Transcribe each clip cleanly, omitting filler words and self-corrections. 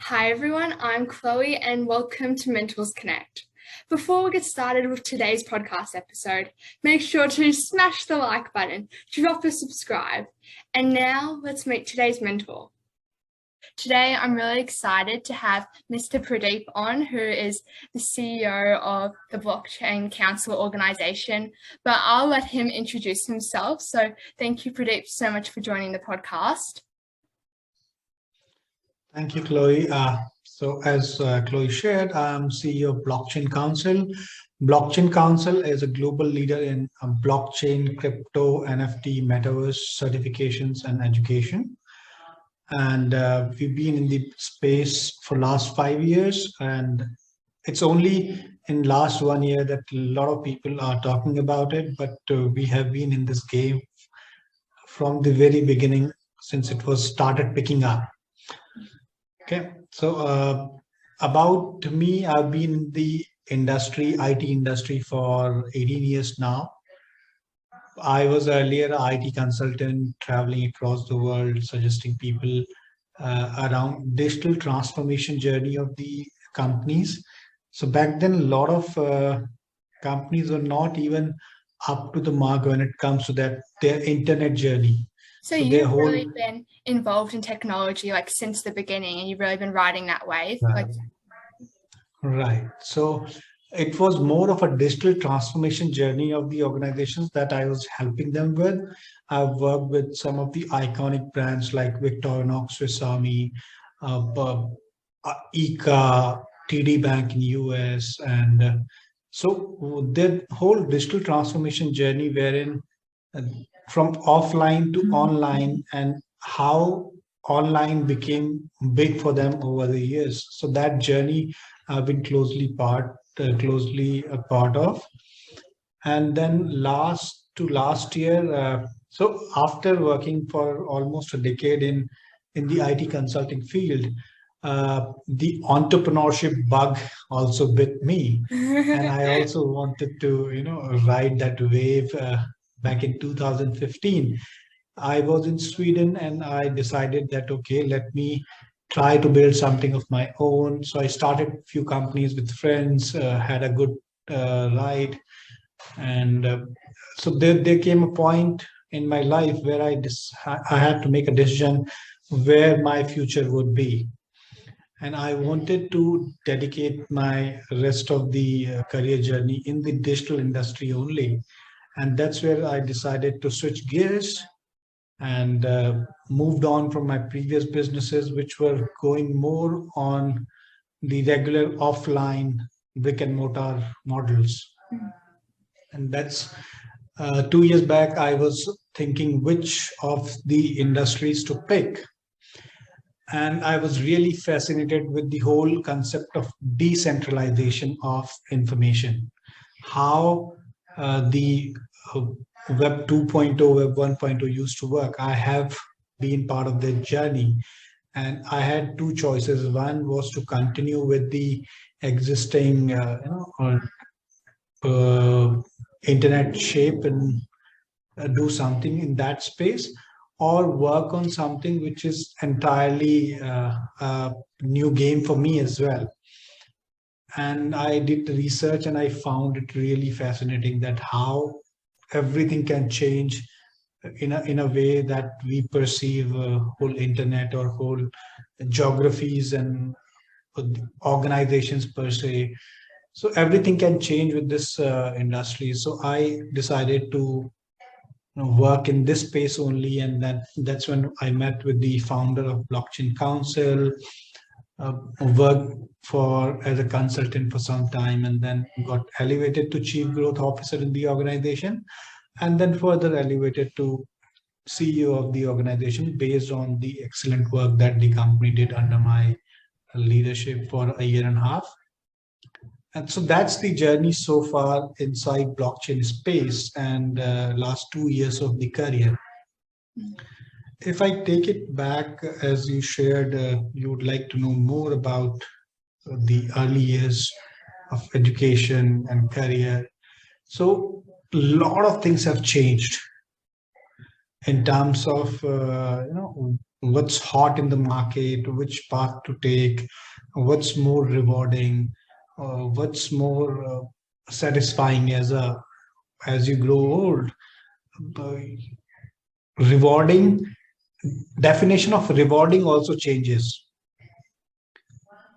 Hi everyone, I'm Chloe and welcome to Mentors Connect. Before we get started with today's podcast episode, make sure to smash the like button, drop a subscribe, and now let's meet today's mentor. Today, I'm really excited to have Mr. Pradeep on, who is the CEO of the Blockchain Council organization, but I'll let him introduce himself. So thank you, Pradeep, so much for joining the podcast. Thank you, Chloe. So as Chloe shared, I'm CEO of Blockchain Council. Blockchain Council is a global leader in blockchain, crypto, NFT, metaverse certifications and education. And we've been in the space for last 5 years. And it's only in last 1 year that a lot of people are talking about it. But we have been in this game from the very beginning since it was started picking up. Okay, so about me, I've been in the IT industry for 18 years now. I was earlier an IT consultant traveling across the world, suggesting people around digital transformation journey of the companies. So back then, a lot of companies were not even up to the mark when it comes to their internet journey. So you've really been involved in technology like since the beginning, and you've really been riding that wave. Right. So it was more of a digital transformation journey of the organizations that I was helping them with. I've worked with some of the iconic brands like Victorinox, Swiss Army, ICA, TD Bank in US, and so the whole digital transformation journey wherein uh, from offline to online and how online became big for them over the years. So that journey I've been closely a part of. And then last year, so after working for almost a decade in the IT consulting field, the entrepreneurship bug also bit me, and I also wanted to ride that wave. Back in 2015, I was in Sweden, and I decided that okay, let me try to build something of my own. So I started a few companies with friends, had a good ride, and so there came a point in my life where I had to make a decision where my future would be, and I wanted to dedicate my rest of the career journey in the digital industry only, and that's where I decided to switch gears and moved on from my previous businesses, which were going more on the regular offline brick and mortar models. And that's 2 years back, I was thinking which of the industries to pick. And I was really fascinated with the whole concept of decentralization of information, how the Web 2.0, Web 1.0 used to work. I have been part of that journey, and I had two choices. One was to continue with the existing, internet shape and do something in that space, or work on something which is entirely a new game for me as well. And I did the research, and I found it really fascinating that how everything can change in a way that we perceive whole internet or whole geographies and organizations per se. So everything can change with this industry. So I decided to work in this space only, and that's when I met with the founder of Blockchain Council, worked for as a consultant for some time, and then got elevated to chief growth officer in the organization, and then further elevated to CEO of the organization based on the excellent work that the company did under my leadership for a year and a half. And so that's the journey so far inside blockchain space and last 2 years of the career. If I take it back, as you shared, you would like to know more about the early years of education and career. So a lot of things have changed in terms of what's hot in the market, which path to take, what's more rewarding, what's more satisfying as you grow old. Uh, Rewarding, definition of rewarding also changes,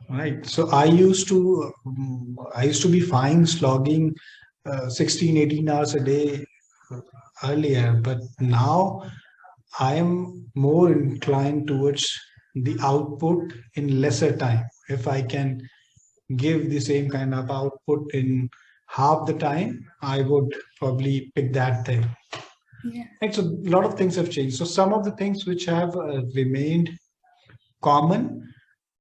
right? So I used to be fine slogging 16 18 hours a day earlier, but now I am more inclined towards the output in lesser time. If I can give the same kind of output in half the time, I would probably pick that thing. Yeah. Right, so a lot of things have changed. So some of the things which have remained common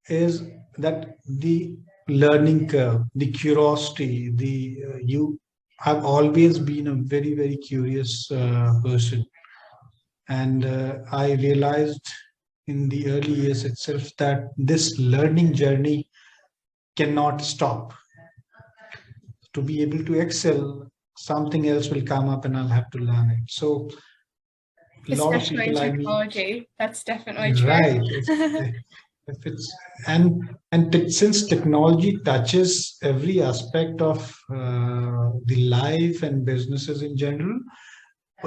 is that the learning curve, the curiosity, the you have always been a very very curious person, and I realized in the early years itself that this learning journey cannot stop. To be able to excel, something else will come up and I'll have to learn it. So a lot of Especially in people I meet, technology, that's definitely true. right, if it's since technology touches every aspect of the life and businesses in general,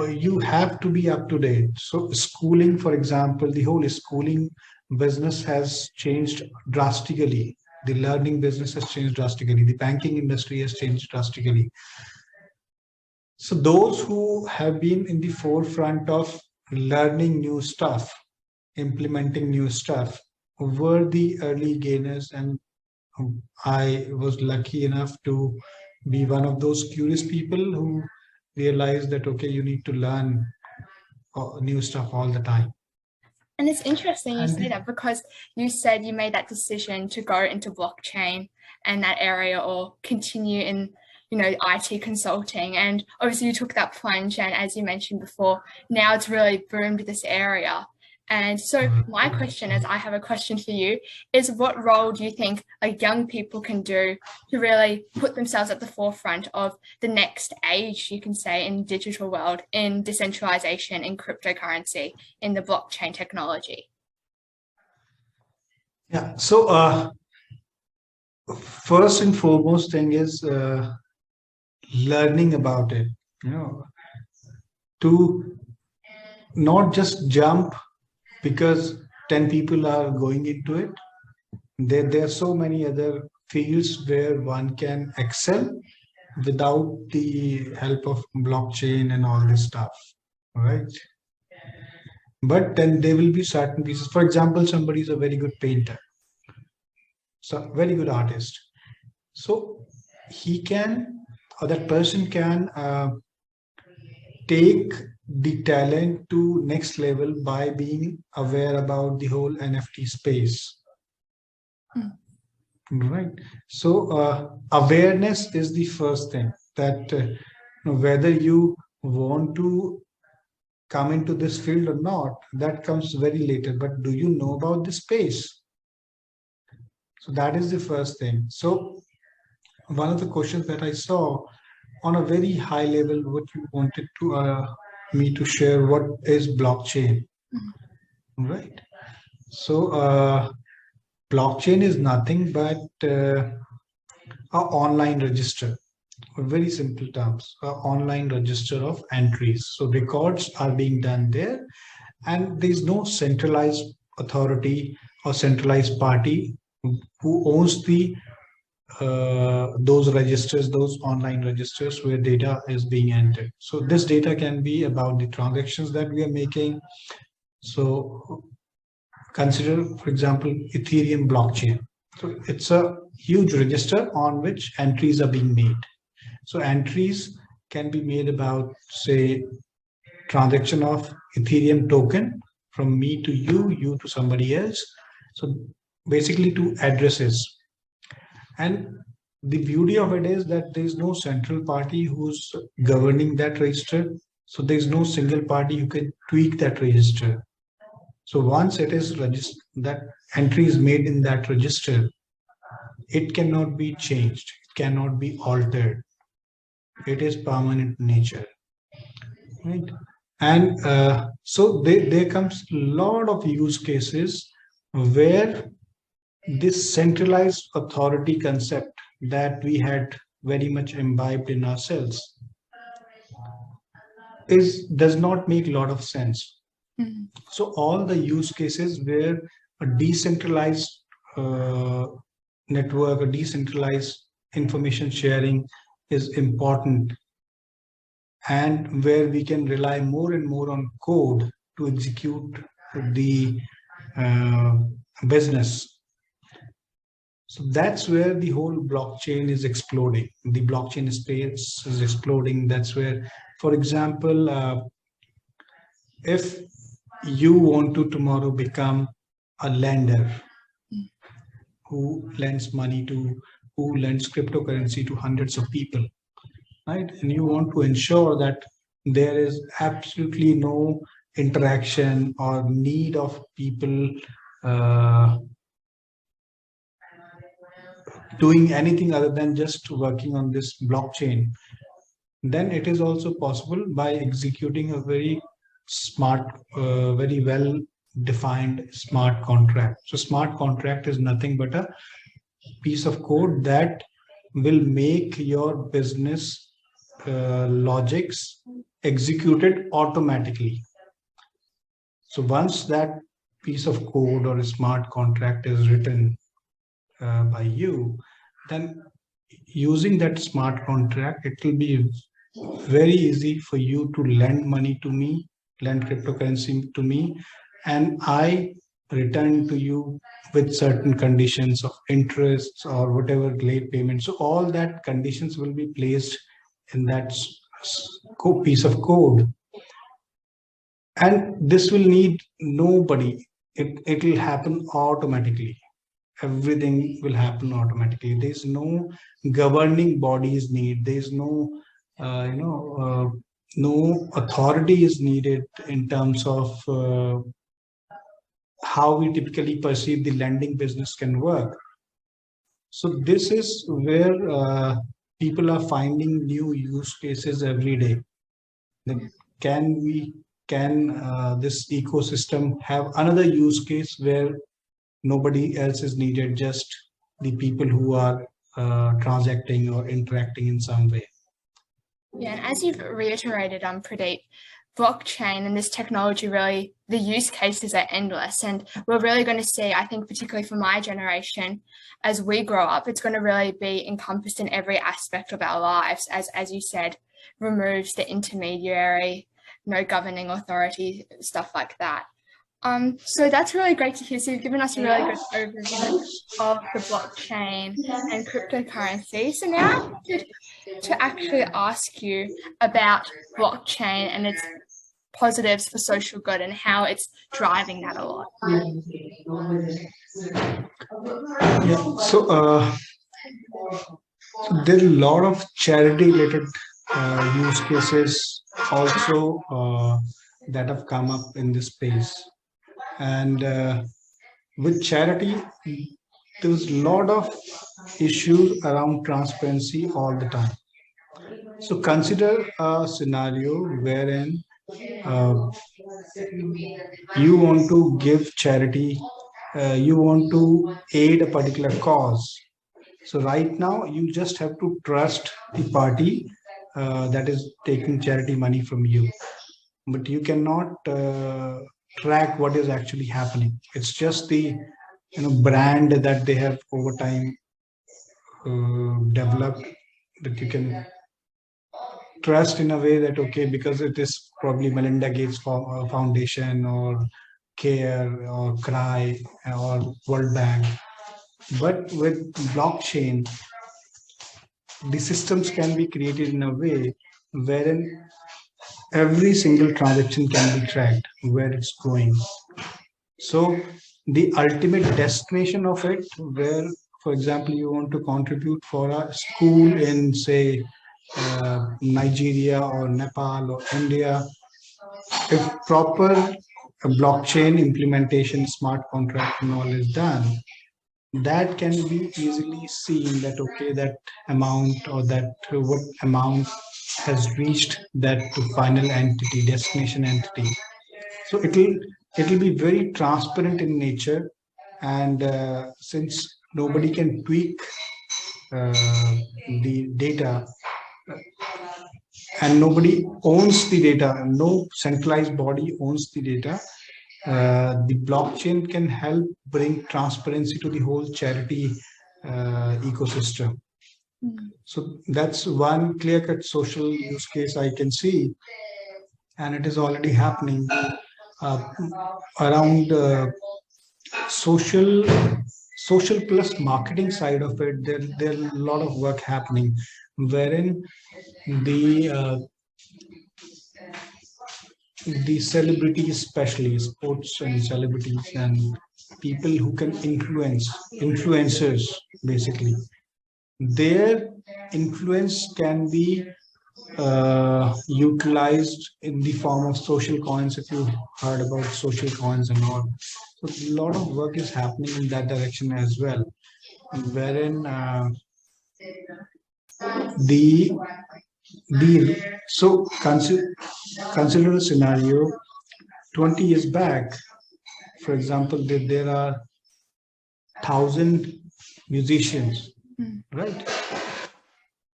you have to be up to date. So schooling, for example, the whole schooling business has changed drastically. The learning business has changed drastically. The banking industry has changed drastically. So those who have been in the forefront of learning new stuff, implementing new stuff, were the early gainers, and I was lucky enough to be one of those curious people who realized that okay, you need to learn new stuff all the time. And it's interesting you say And that, because you said you made that decision to go into blockchain and that area, or continue in, IT consulting. And obviously you took that plunge, and as you mentioned before, now it's really boomed this area. And so my question is, I have a question for you, is what role do you think like young people can do to really put themselves at the forefront of the next age, you can say, in digital world, in decentralization, in cryptocurrency, in the blockchain technology? yeah, so first and foremost thing is learning about it. You know, to not just jump because 10 people are going into it. There are so many other fields where one can excel without the help of blockchain and all this stuff, right? But then there will be certain pieces. For example, somebody is a very good painter, so very good artist. So he can, or that person can take the talent to next level by being aware about the whole NFT space. Right. So awareness is the first thing, that whether you want to come into this field or not, that comes very later. But do you know about the space? So that is the first thing. So one of the questions that I saw on a very high level, what you wanted to me to share, what is blockchain, right? So blockchain is nothing but a online register. Very simple terms, online register of entries. So records are being done there, and there is no centralized authority or centralized party who owns the those registers, those online registers where data is being entered. So this data can be about the transactions that we are making. So consider, for example, Ethereum blockchain. So it's a huge register on which entries are being made. So entries can be made about, say, transaction of Ethereum token from me to you, you to somebody else. So basically two addresses. And the beauty of it is that there is no central party who's governing that register. So there is no single party who can tweak that register. So once it is registered, that entry is made in that register, it cannot be changed, it cannot be altered. It is permanent nature, right? And so there comes a lot of use cases where this centralized authority concept that we had very much imbibed in ourselves is does not make a lot of sense. Mm. So all the use cases where a decentralized uh, network, a decentralized information sharing is important, and where we can rely more and more on code to execute the uh, business. So that's where the whole blockchain is exploding. The blockchain space is exploding. That's where, for example, if you want to tomorrow become a lender who lends money to, who lends cryptocurrency to hundreds of people, right? And you want to ensure that there is absolutely no interaction or need of people uh, doing anything other than just working on this blockchain, then it is also possible by executing a very smart, very well defined smart contract. So smart contract is nothing but a piece of code that will make your business logics executed automatically. So once that piece of code or a smart contract is written by you, then using that smart contract, it will be very easy for you to lend money to me, lend cryptocurrency to me, and I return to you with certain conditions of interests or whatever late payment. So all that conditions will be placed in that piece of code, and this will need nobody. It will happen automatically. Everything will happen automatically. There's no governing bodies need. There's no no authority is needed in terms of how we typically perceive the lending business can work. So this is where people are finding new use cases every day. Then can we can this ecosystem have another use case where nobody else is needed, just the people who are transacting or interacting in some way? Yeah, and as you've reiterated, Pradeep, blockchain and this technology really, the use cases are endless. And we're really going to see, I think, particularly for my generation, as we grow up, it's going to really be encompassed in every aspect of our lives, as you said, removes the intermediary, no governing authority, stuff like that. So that's really great to hear. So you've given us a really good overview of the blockchain and cryptocurrency. So now I wanted to actually ask you about blockchain and its positives for social good and how it's driving that a lot. Yeah. So there are a lot of charity related use cases also that have come up in this space. And with charity, there's a lot of issues around transparency all the time. So consider a scenario wherein uh, you want to give charity, you want to aid a particular cause. So right now, you just have to trust the party that is taking charity money from you, but you cannot track what is actually happening. It's just the brand that they have over time developed, that you can trust in a way that okay, because it is probably Melinda Gates Foundation or CARE or CRY or World Bank. But with blockchain, the systems can be created in a way wherein every single transaction can be tracked, where it's going. So the ultimate destination of it, where, for example, you want to contribute for a school in, say, Nigeria or Nepal or India, if proper blockchain implementation, smart contract and all is done, that can be easily seen that okay, that amount or that what amount has reached that to final entity, destination entity. So it'll be very transparent in nature, and since nobody can tweak the data, and nobody owns the data, no centralized body owns the data, the blockchain can help bring transparency to the whole charity ecosystem. So that's one clear-cut social use case I can see, and it is already happening uh, around social social plus marketing side of it. There are a lot of work happening, wherein the uh, the celebrities, especially sports and celebrities and people who can influencers, basically their influence can be utilized in the form of social coins. If you heard about social coins and all, so a lot of work is happening in that direction as well, wherein the so consider a scenario 20 years back. For example, there are 1,000 musicians, right?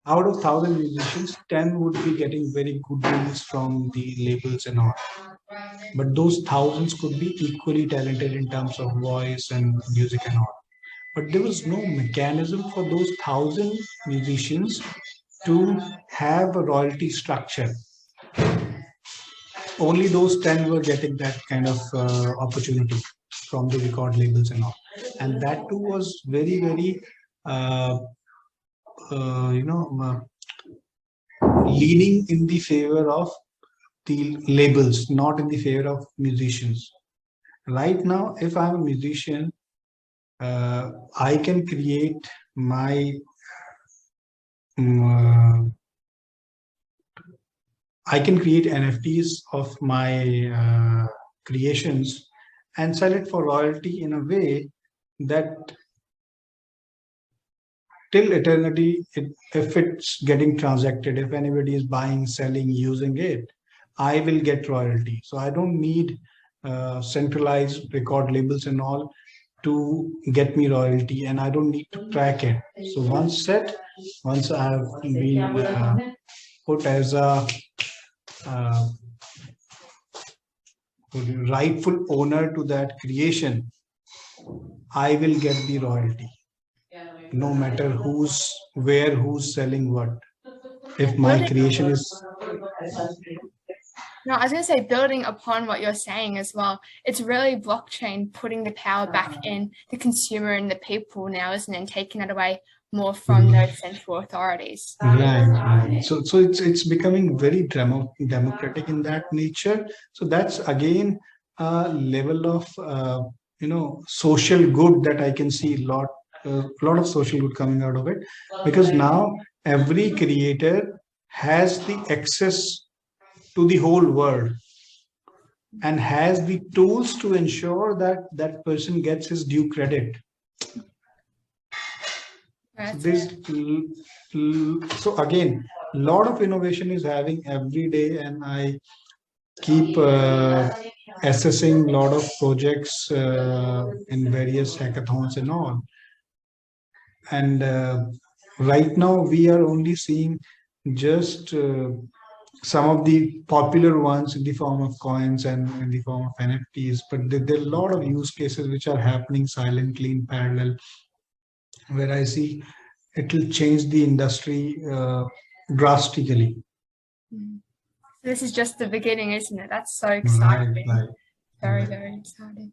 Out of 1,000 musicians, 10 would be getting very good deals from the labels and all. But those thousands could be equally talented in terms of voice and music and all. But there was no mechanism for those 1,000 musicians to have a royalty structure. Only those 10 were getting that kind of opportunity from the record labels and all. And that too was very, very, uh, leaning in the favor of the labels, not in the favor of musicians. Right now, if I'm a musician, I can create my um, I can create NFTs of my creations and sell it for royalty in a way that till eternity, if it's getting transacted, if anybody is buying, selling, using it, I will get royalty. So I don't need centralized record labels and all to get me royalty, and I don't need to track it. So once I have been put as a uh, rightful owner to that creation, I will get the royalty, no matter who's selling what. If my creation is No, I was going to say, building upon what you're saying as well, it's really blockchain putting the power back in the consumer and the people now, isn't it? And taking it away more from those central authorities. Right. So it's becoming very democratic in that nature. So that's again a level of social good that I can see lot of social good coming out of it, because now every creator has the access to the whole world and has the tools to ensure that that person gets his due credit. So again, a lot of innovation is having every day, and I keep assessing a lot of projects in various hackathons and all. And right now we are only seeing just some of the popular ones in the form of coins and in the form of NFTs, but there are a lot of use cases which are happening silently in parallel, where I see it will change the industry drastically. This is just the beginning, isn't it? That's so exciting. Right. Very, very exciting.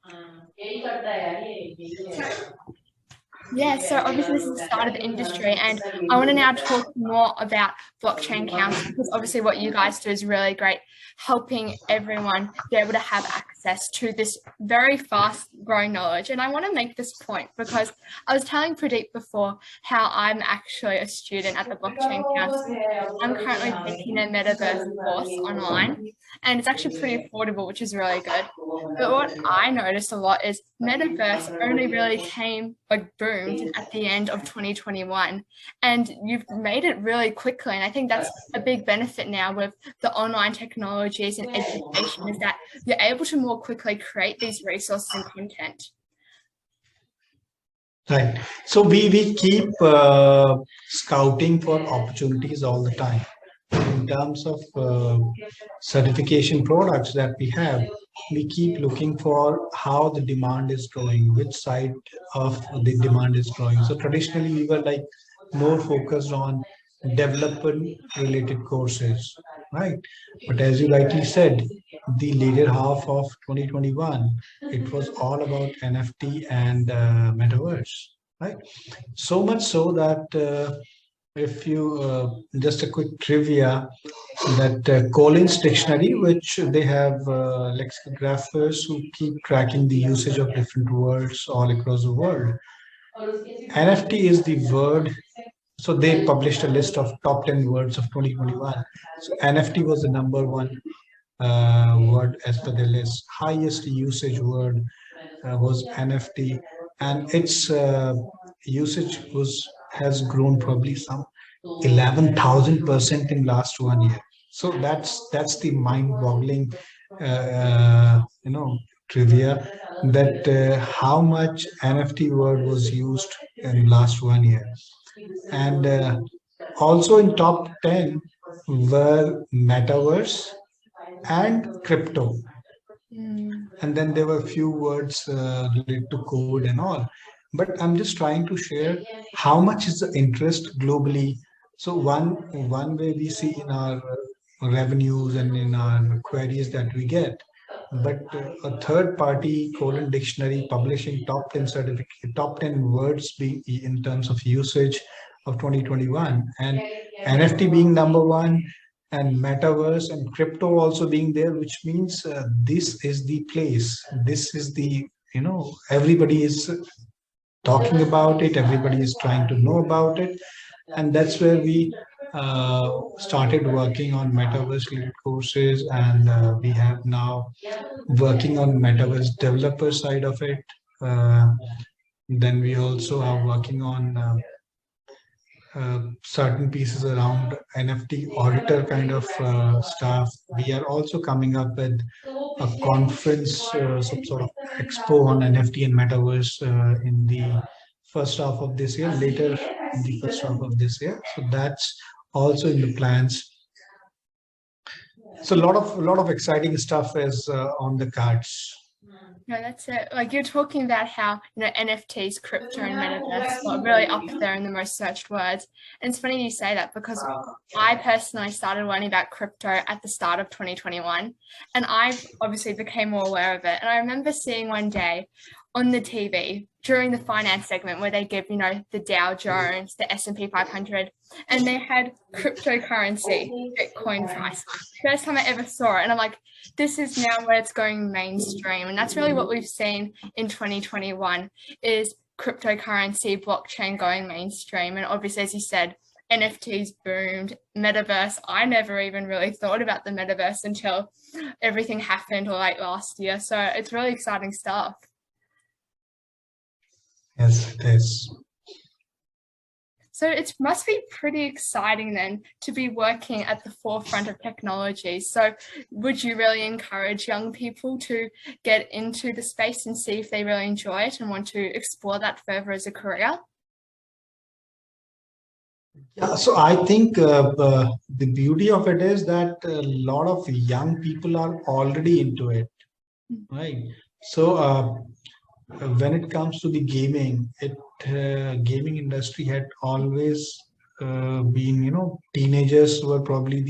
Yeah, so obviously this is the start of the industry, and I want to now talk more about Blockchain Council, because obviously what you guys do is really great, helping everyone be able to have access to this very fast growing knowledge. And I want to make this point because I was telling Pradeep before how I'm actually a student at the Blockchain Council. I'm currently taking a metaverse course online, and it's actually pretty affordable, which is really good. But what I noticed a lot is metaverse only really came like boomed at the end of 2021, and you've made it really quickly. And I think that's a big benefit now with the online technologies and education, is that you're able to more quickly create these resources and content. Right. So we keep scouting for opportunities all the time. In terms of certification products that we have, we keep looking for how the demand is growing, which side of the demand is growing. So traditionally, we were like more focused on development related courses, right? But as you rightly said, the later half of 2021, it was all about NFT and metaverse, right? So much so that if you just a quick trivia, that Collins dictionary, which they have lexicographers who keep tracking the usage of different words all across the world. NFT is the word. So they published a list of top 10 words of 2021. So NFT was the number one word as per the list. Highest usage word was NFT, and its usage was has grown probably some 11,000% in last 1 year. So that's the mind-boggling, trivia, that how much NFT word was used in last 1 year, and also in top 10 were metaverse and crypto. And then there were a few words related to code and all. But I'm just trying to share how much is the interest globally. So one way we see in our revenues and in our queries that we get, but a third party colon dictionary publishing top 10 certificate, top 10 words being in terms of usage of 2021, and NFT being number one, and metaverse and crypto also being there, which means this is the place, this is the, everybody is talking about it, everybody is trying to know about it. And that's where we started working on metaverse related courses, and we have now working on metaverse developer side of it. Then we also are working on certain pieces around NFT auditor kind of stuff. We are also coming up with a conference, some sort of expo on NFT and metaverse in the first half of this year, later in the first half of this year. So that's also in the plans. So a lot of exciting stuff is on the cards. No, that's it. Like you're talking about how, NFTs, crypto, and metaverse are really up there in the most searched words. And it's funny you say that, because I personally started learning about crypto at the start of 2021, and I obviously became more aware of it. And I remember seeing one day on the TV during the finance segment where they give, the Dow Jones, the S&P 500, and they had cryptocurrency, Bitcoin price. First time I ever saw it. And I'm like, this is now where it's going mainstream. And that's really what we've seen in 2021 is cryptocurrency, blockchain going mainstream. And obviously, as you said, NFTs boomed, metaverse. I never even really thought about the metaverse until everything happened late last year. So it's really exciting stuff. Yes, it is. So it must be pretty exciting then to be working at the forefront of technology. So would you really encourage young people to get into the space and see if they really enjoy it and want to explore that further as a career? Yeah, so I think the beauty of it is that a lot of young people are already into it, right? So when it comes to the gaming, gaming industry had always been, teenagers were probably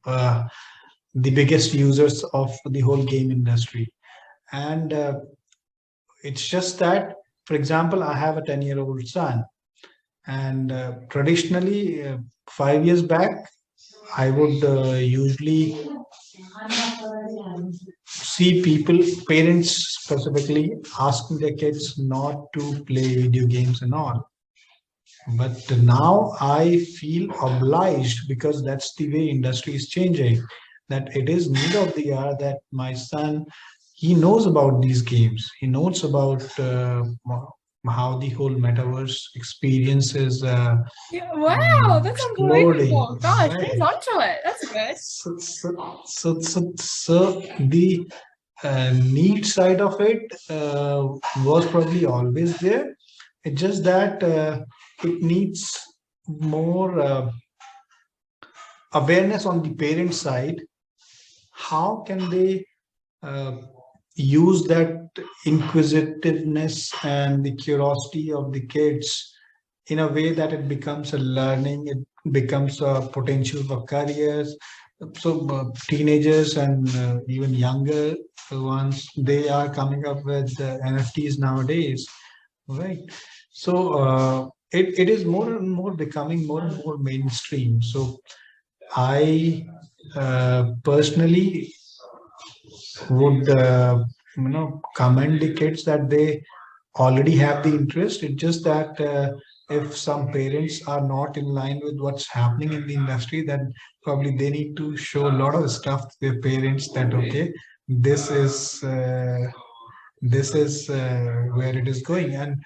the biggest users of the whole game industry, and it's just that, for example, I have a 10-year-old son, and traditionally, 5 years back, I would usually see people, parents specifically, asking their kids not to play video games and all. But now I feel obliged, because that's the way industry is changing, that it is need of the hour that my son, he knows about these games. He knows about how the whole metaverse experience is Yeah, wow, that's exploding, unbelievable. Gosh, he's right? onto it. That's good. So the neat side of it was probably always there. It's just that it needs more awareness on the parent side. How can they uh, use that inquisitiveness and the curiosity of the kids in a way that it becomes a learning, it becomes a potential for careers. So teenagers and even younger ones, they are coming up with NFTs nowadays, right? So it is more and more becoming more and more mainstream. So I personally would commend the kids that they already have the interest. It's just that if some parents are not in line with what's happening in the industry, then probably they need to show a lot of stuff to their parents that okay, this is where it is going. And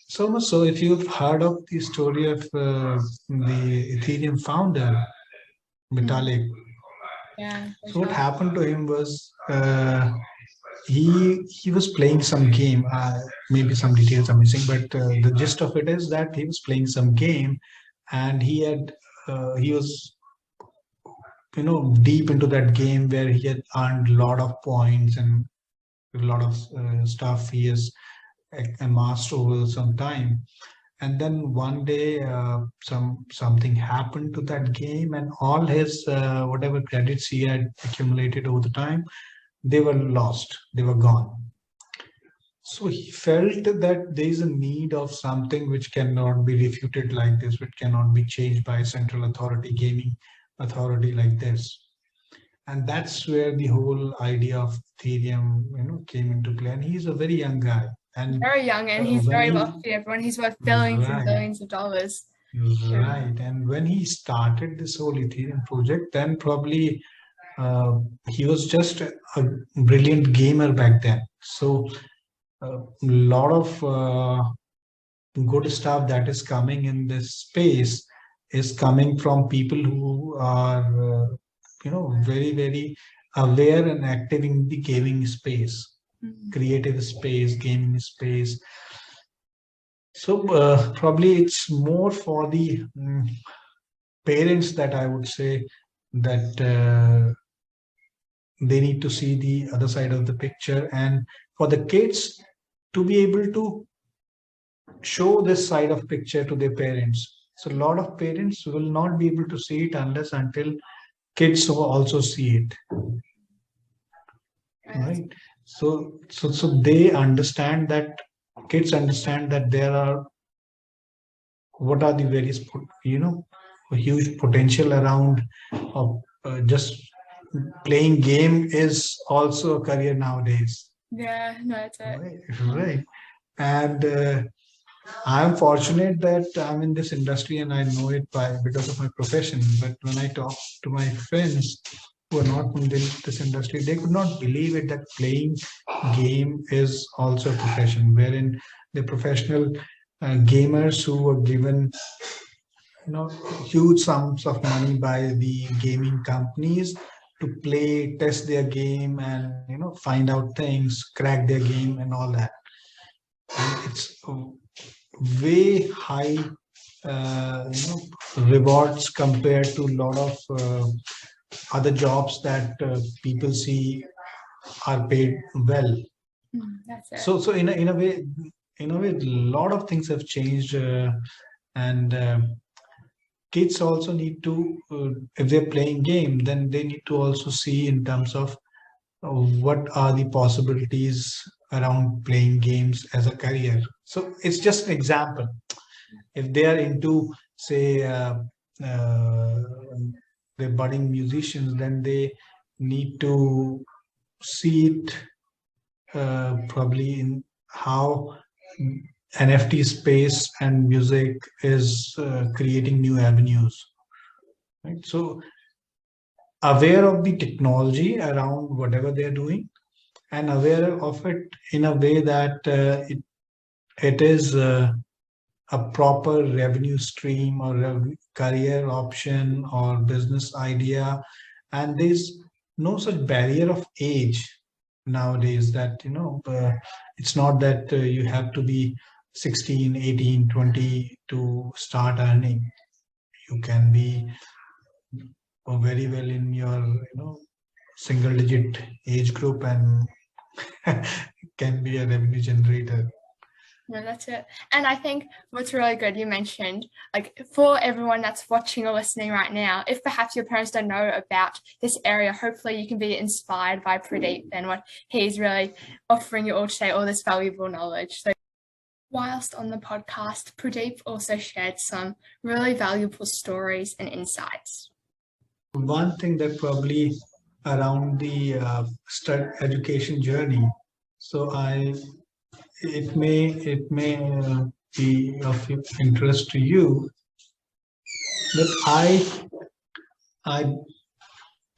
so much so, if you've heard of the story of the Ethereum founder Vitalik, Yeah, for so what sure. happened to him was he was playing some game. Maybe some details are missing, but the gist of it is that he was playing some game, and he was deep into that game where he had earned a lot of points and a lot of stuff he has amassed over some time. And then one day, something happened to that game, and all his whatever credits he had accumulated over the time, they were lost. They were gone. So he felt that there is a need of something which cannot be refuted like this, which cannot be changed by a central authority, gaming authority like this. And that's where the whole idea of Ethereum, came into play. And he's a very young guy. And Very young and he's when very he wealthy, everyone. He's worth billions and right, billions of dollars. Yeah. right, and when he started this whole Ethereum project, then probably uh, he was just a brilliant gamer back then. So a lot of good stuff that is coming in this space is coming from people who are very very aware and active in the gaming space, creative space, gaming space. So probably it's more for the parents that I would say that they need to see the other side of the picture, and for the kids to be able to show this side of picture to their parents. So a lot of parents will not be able to see it unless until kids also see it, right? So they understand that, kids understand that there are, what are the various huge potential around of just playing game is also a career nowadays, Yeah, no, that's it. right? Right. And I'm fortunate that I'm in this industry and I know it by because of my profession. But when I talk to my friends who are not in this industry, they could not believe it that playing game is also a profession, wherein the professional gamers who were given huge sums of money by the gaming companies to play, test their game, and find out things, crack their game, and all that. And it's way high rewards compared to a lot of other jobs that people see are paid well. That's it. So in a way a lot of things have changed, and kids also need to, if they're playing game, then they need to also see in terms of what are the possibilities around playing games as a career. So it's just an example. If they are into, say, uh, they're budding musicians, then they need to see it probably in how NFT space and music is creating new avenues. Right? So aware of the technology around whatever they're doing, and aware of it in a way that it it is a proper revenue stream or career option or business idea, and there's no such barrier of age nowadays that it's not that you have to be 16, 18, 20 to start earning. You can be very well in your single digit age group and can be a revenue generator. No, that's it. And I think what's really good, you mentioned, like for everyone that's watching or listening right now, if perhaps your parents don't know about this area, hopefully you can be inspired by Pradeep and what he's really offering you all today, all this valuable knowledge. So whilst on the podcast, Pradeep also shared some really valuable stories and insights. One thing that probably around the education journey, so it may be of interest to you that I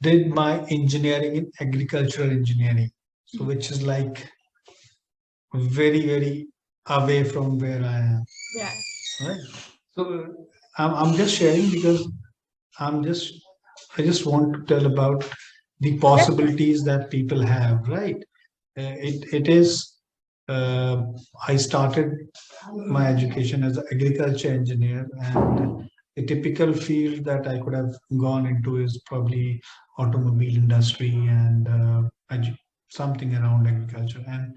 did my engineering in agricultural engineering, so which is like very away from where I am. Yeah. Right. So I'm just sharing because I just want to tell about the possibilities that people have. Right. It is. I started my education as an agriculture engineer, and the typical field that I could have gone into is probably automobile industry and something around agriculture. And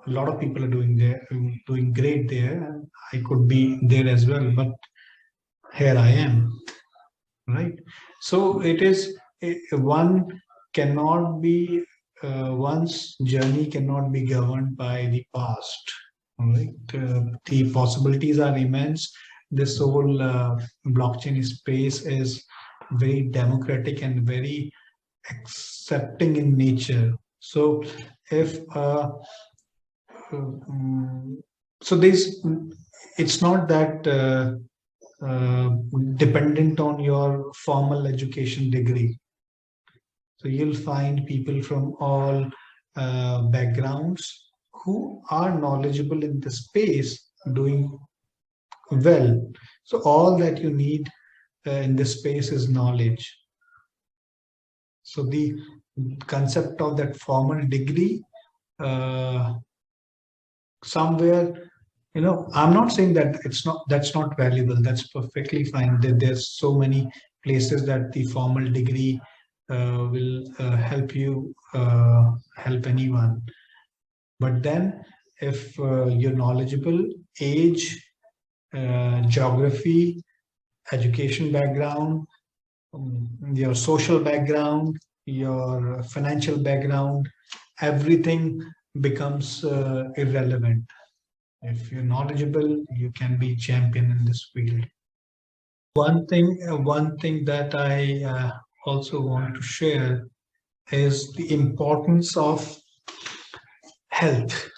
a lot of people are doing great there, and I could be there as well. But here I am, right? So it is one cannot be one's journey cannot be governed by the past. Right? The possibilities are immense. This whole blockchain space is very democratic and very accepting in nature. So if so this it's not that dependent on your formal education degree. So you'll find people from all backgrounds who are knowledgeable in the space doing well. So all that you need in this space is knowledge. So the concept of that formal degree somewhere, I'm not saying that that's not valuable. That's perfectly fine. There's so many places that the formal degree will help you help anyone. But then if you're knowledgeable, age, geography, education background, your social background, your financial background, everything becomes irrelevant. If you're knowledgeable, you can be champion in this field. One thing that I also want to share is the importance of health.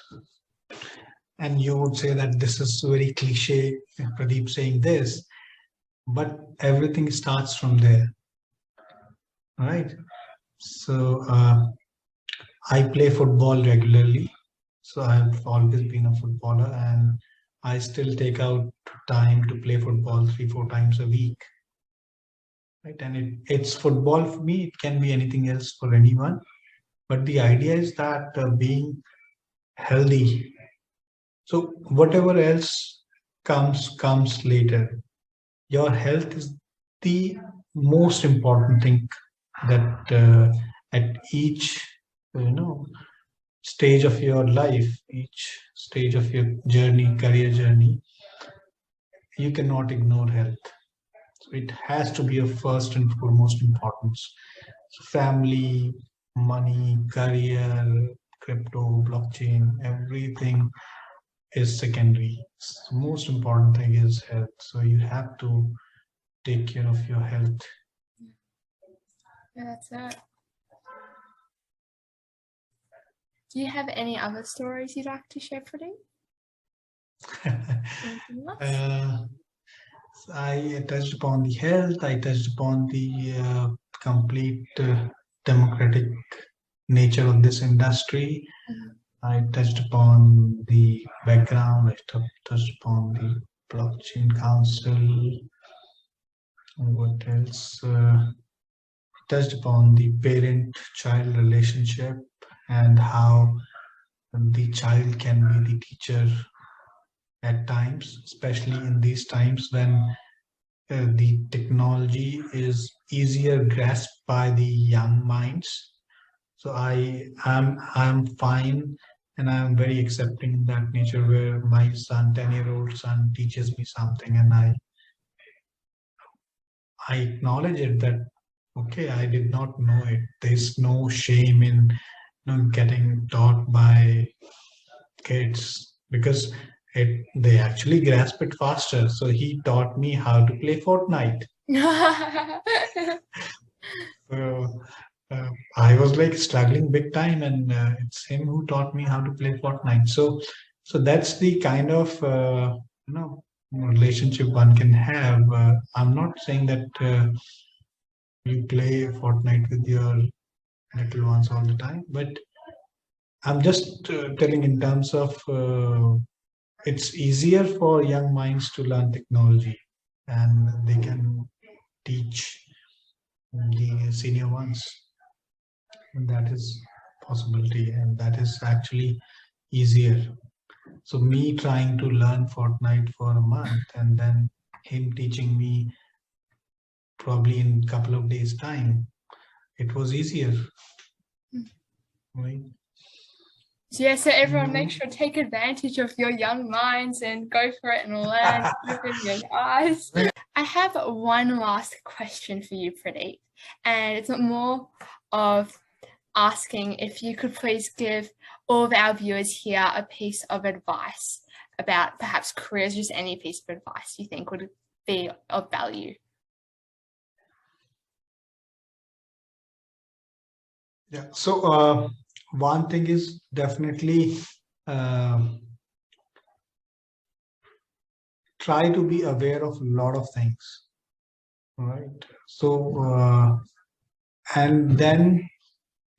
And you would say that this is very cliche, Pradeep saying this, but everything starts from there, right? So I play football regularly. So I've always been a footballer, and I still take out time to play football 3-4 times a week. Right? And it's football for me. It can be anything else for anyone. But the idea is that being healthy. So whatever else comes later. Your health is the most important thing that at each stage of your life, each stage of your journey, career journey, you cannot ignore health. So it has to be of first and foremost importance. So family, money, career, crypto, blockchain, everything is secondary. So most important thing is health. So you have to take care of your health. Yeah, that's it. Do you have any other stories you'd like to share, Pradeep? I touched upon the health. I touched upon the complete democratic nature of this industry. I touched upon the background, touched upon the blockchain council. What else? Touched upon the parent-child relationship and how the child can be the teacher at times, especially in these times when the technology is easier grasped by the young minds. So I'm fine and I'm very accepting in that nature where my son, 10-year-old son, teaches me something and I acknowledge it that okay, I did not know it. There's no shame in getting taught by kids because they actually grasp it faster. So he taught me how to play Fortnite. So I was like struggling big time, and it's him who taught me how to play Fortnite. So that's the kind of relationship one can have. I'm not saying that you play Fortnite with your little ones all the time, but I'm just telling in terms of it's easier for young minds to learn technology, and they can teach the senior ones. And that is possibility, and that is actually easier. So me trying to learn Fortnite for a month and then him teaching me probably in a couple of days time, it was easier, right? Yeah, so everyone make sure to take advantage of your young minds and go for it and learn, open your eyes. I have one last question for you, Pradeep, and it's more of asking if you could please give all of our viewers here a piece of advice about perhaps careers, just any piece of advice you think would be of value. Yeah. So one thing is definitely uh, try to be aware of a lot of things, right? So and then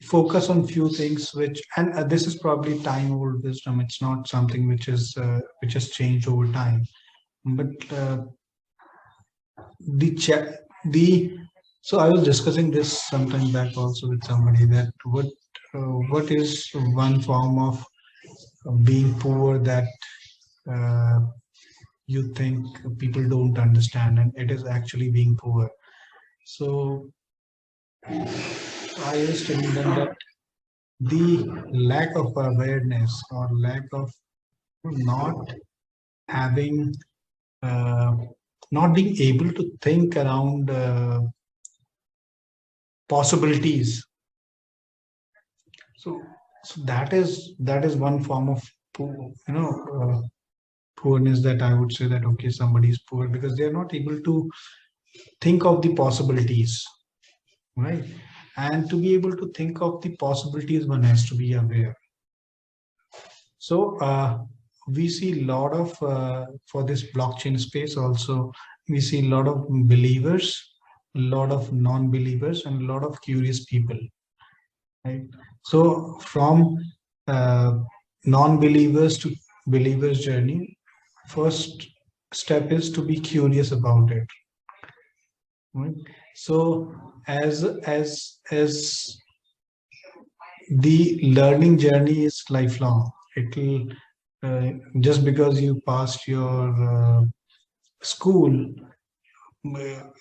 focus on few things which and this is probably time old wisdom. It's not something which has changed over time, but the cha- the so I was discussing this sometime back also with somebody that what is one form of being poor that uh, you think people don't understand, and it is actually being poor. So I was telling them that the lack of awareness or lack of not having uh, not being able to think around possibilities. So that is one form of poorness, that I would say that okay, somebody is poor because they are not able to think of the possibilities, right? And to be able to think of the possibilities, one has to be aware. So we see a lot of for this blockchain space also, we see a lot of believers, a lot of non-believers, and a lot of curious people, right? So from uh, non-believers to believers journey, first step is to be curious about it, right? So as the learning journey is lifelong. It will just because you passed your school,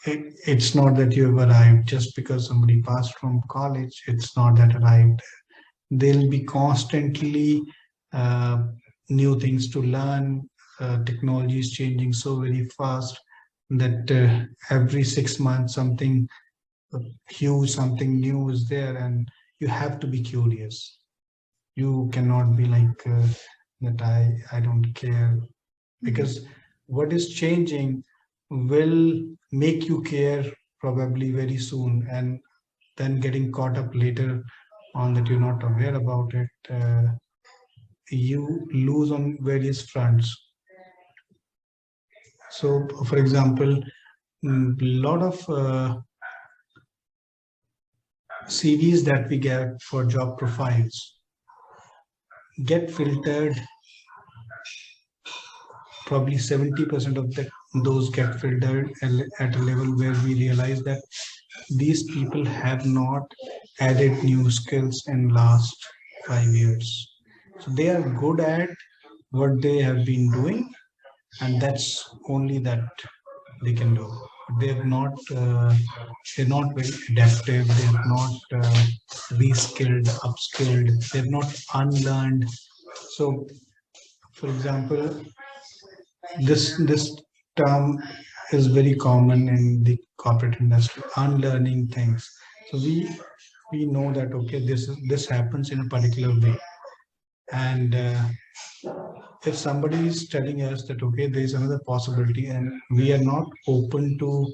it's not that you have arrived. Just because somebody passed from college, it's not that arrived. There'll be constantly uh, new things to learn. Technology is changing so very fast that every 6 months something huge, something new is there, and you have to be curious. You cannot be like that I don't care, because what is changing will make you care probably very soon, and then getting caught up later on that you're not aware about it, you lose on various fronts. So for example, a lot of CVs that we get for job profiles, get filtered. Probably 70% of those get filtered at a level where we realize that these people have not added new skills in last 5 years. So they are good at what they have been doing, and that's only that they can do. They're not they're not very adaptive. They're not reskilled, upskilled. They're not unlearned. So, for example, this term is very common in the corporate industry, unlearning things. So we know that okay, this happens in a particular way, and if somebody is telling us that okay, there is another possibility, and we are not open to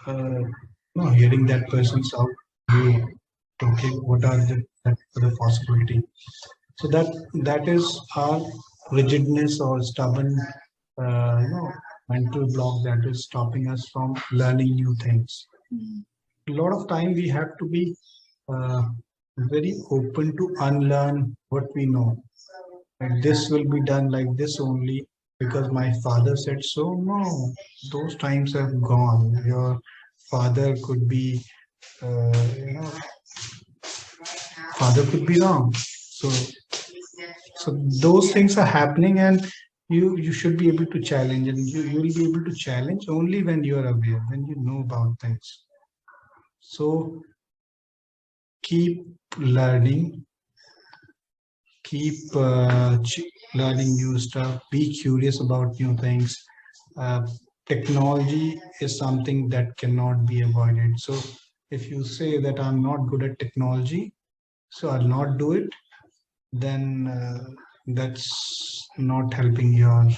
uh, hearing that person's out view, okay, what are the that other possibility? So that is our rigidness or stubborn, mental block that is stopping us from learning new things. A lot of time we have to be uh, very open to unlearn what we know. And this will be done like this only because my father said so. No, those times have gone. Your father could be, you know, father could be wrong. So those things are happening, and you should be able to challenge, and you will be able to challenge only when you are aware, when you know about things. So keep learning, keep learning new stuff, be curious about new things. uh, Technology is something that cannot be avoided. So if you say that I'm not good at technology, so I'll not do it, then that's not helping your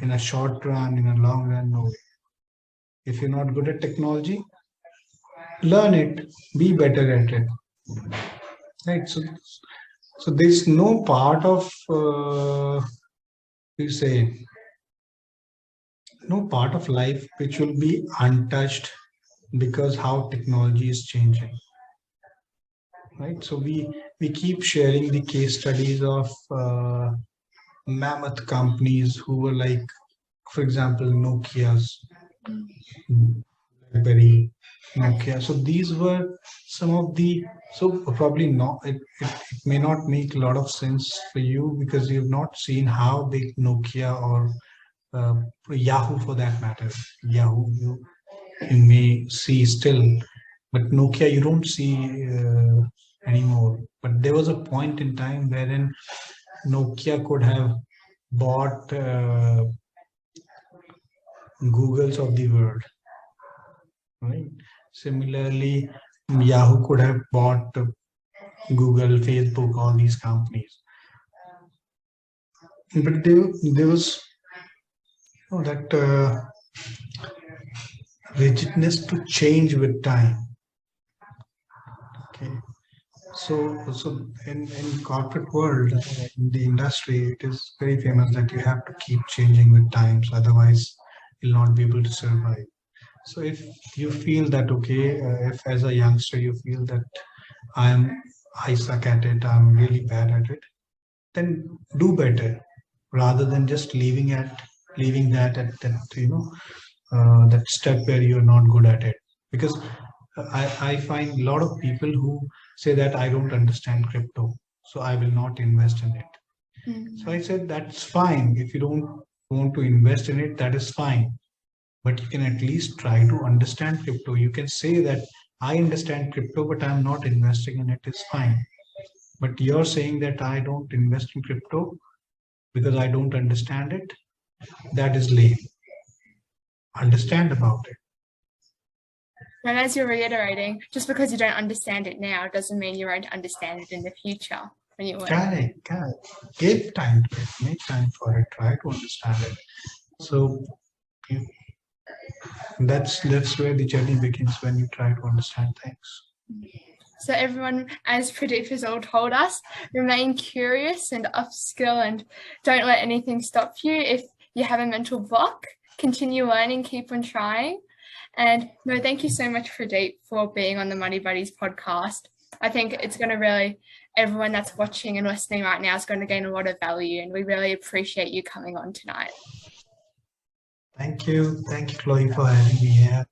in a short run, in a long run. No way. If you're not good at technology, learn it, be better at it. Right. So there's no part of you say no part of life which will be untouched because how technology is changing. Right. So we keep sharing the case studies of mammoth companies who were like, for example, Nokia's, BlackBerry, Nokia. So these were some of the, so probably not, it may not make a lot of sense for you because you've not seen how big Nokia or uh, Yahoo for that matter. Yahoo you may see still, but Nokia you don't see anymore. But there was a point in time wherein Nokia could have bought Googles of the world, right? Similarly, Yahoo could have bought Google, Facebook, all these companies. But there was that rigidness to change with time. Okay. So in corporate world, in the industry, it is very famous that you have to keep changing with times, otherwise you'll not be able to survive. So if you feel that okay, if as a youngster you feel that I'm I suck at it, I'm really bad at it, then do better rather than just leaving that at that that step where you're not good at it. Because I find a lot of people who say that I don't understand crypto, so I will not invest in it. So I said that's fine. If you don't want to invest in it, that is fine. But you can at least try to understand crypto. You can say that I understand crypto, but I'm not investing in it. It's fine. But you're saying that I don't invest in crypto because I don't understand it. That is lame. Understand about it. And as you're reiterating, just because you don't understand it now doesn't mean you won't understand it in the future when you learn. Correct. Give time to it. Make time for it. Try to understand it. So you, that's where the journey begins, when you try to understand things. So everyone, as Pradeep has all told us, remain curious and upskill, and don't let anything stop you. If you have a mental block, continue learning, keep on trying. And no, thank you so much, Pradeep, for being on the Money Buddies podcast. I think it's going to really, everyone that's watching and listening right now is going to gain a lot of value, and we really appreciate you coming on tonight. Thank you. Thank you, Chloe, for having me here.